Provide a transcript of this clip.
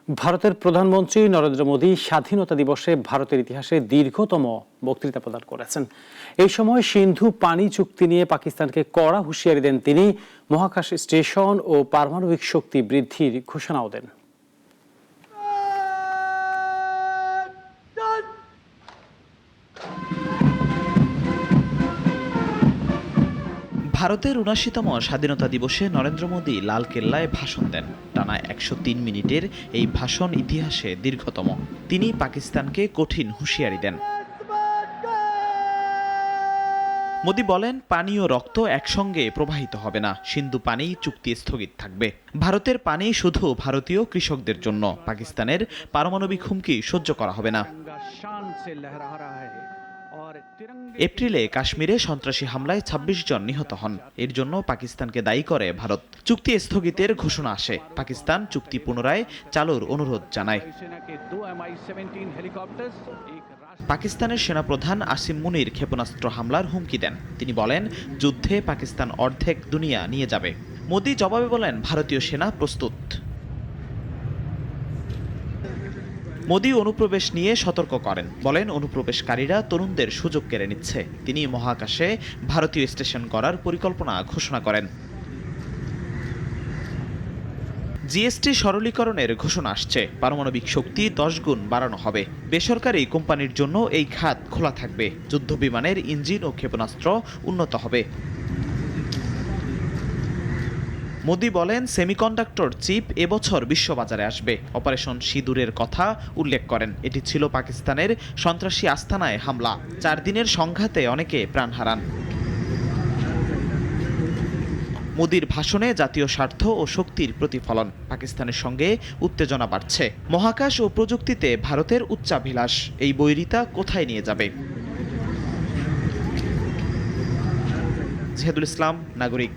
ভারতের প্রধানমন্ত্রী নরেন্দ্র মোদী স্বাধীনতা দিবসে ভারতের ইতিহাসে দীর্ঘতম বক্তৃতা প্রদান করেছেন। এই সময় সিন্ধু পানি চুক্তি নিয়ে পাকিস্তানকে কড়া হুঁশিয়ারি দেন তিনি। মহাকাশ স্টেশন ও পারমাণবিক শক্তি বৃদ্ধির ঘোষণাও দেন। ভারতের ৭৯তম স্বাধীনতা দিবসে নরেন্দ্র মোদী লালকেল্লায় ভাষণ দেন। টানা ১০৩ মিনিটের এই ভাষণ ইতিহাসে দীর্ঘতম। তিনি পাকিস্তানকে কঠিন হুঁশিয়ারি দেন। মোদী বলেন, পানি ও রক্ত একসঙ্গে প্রবাহিত হবে না। সিন্ধু পানি চুক্তি স্থগিত থাকবে। ভারতের পানি শুধু ভারতীয় কৃষকদের জন্য। পাকিস্তানের পারমাণবিক হুমকি সহ্য করা হবে না। এপ্রিলে কাশ্মীরে সন্ত্রাসী হামলায় ২৬ জন নিহত হন। এর জন্য পাকিস্তানকে দায়ী করে ভারত। চুক্তি স্থগিতের ঘোষণা আসে। পাকিস্তান চুক্তি পুনরায় চালুর অনুরোধ জানায়। পাকিস্তানের সেনাপ্রধান আসিম মুনির ক্ষেপণাস্ত্র হামলার হুমকি দেন। তিনি বলেন, যুদ্ধে পাকিস্তান অর্ধেক দুনিয়া নিয়ে যাবে। মোদী জবাবে বলেন, ভারতীয় সেনা প্রস্তুত। মোদী অনুপ্রবেশ নিয়ে সতর্ক করেন। বলেন, অনুপ্রবেশকারীরা তরুণদের সুযোগ কেড়ে নিচ্ছে। তিনি মহাকাশে ভারতীয় স্টেশন করার পরিকল্পনা ঘোষণা করেন। জিএসটি সরলীকরণের ঘোষণা আসছে। পারমাণবিক শক্তি ১০ গুণ বাড়ানো হবে। বেসরকারি কোম্পানির জন্য এই খাত খোলা থাকবে। যুদ্ধবিমানের ইঞ্জিন ও ক্ষেপণাস্ত্র উন্নত হবে। মোদী বলেন, সেমিকন্ডাক্টর চিপ এবছর বিশ্ববাজারে আসবে। অপারেশন সিঁদুরের কথা উল্লেখ করেন। এটি ছিল পাকিস্তানের সন্ত্রাসী আস্তানায় হামলা। ৪ দিনের সংঘাতে অনেকে প্রাণ হারান। মোদীর ভাষণে জাতীয় স্বার্থ ও শক্তির প্রতিফলন। পাকিস্তানের সঙ্গে উত্তেজনা বাড়ছে। মহাকাশ ও প্রযুক্তিতে ভারতের উচ্চাভিলাষ। এই বৈরিতা কোথায় নিয়ে যাবে? জিহাদুল ইসলাম, নাগরিক।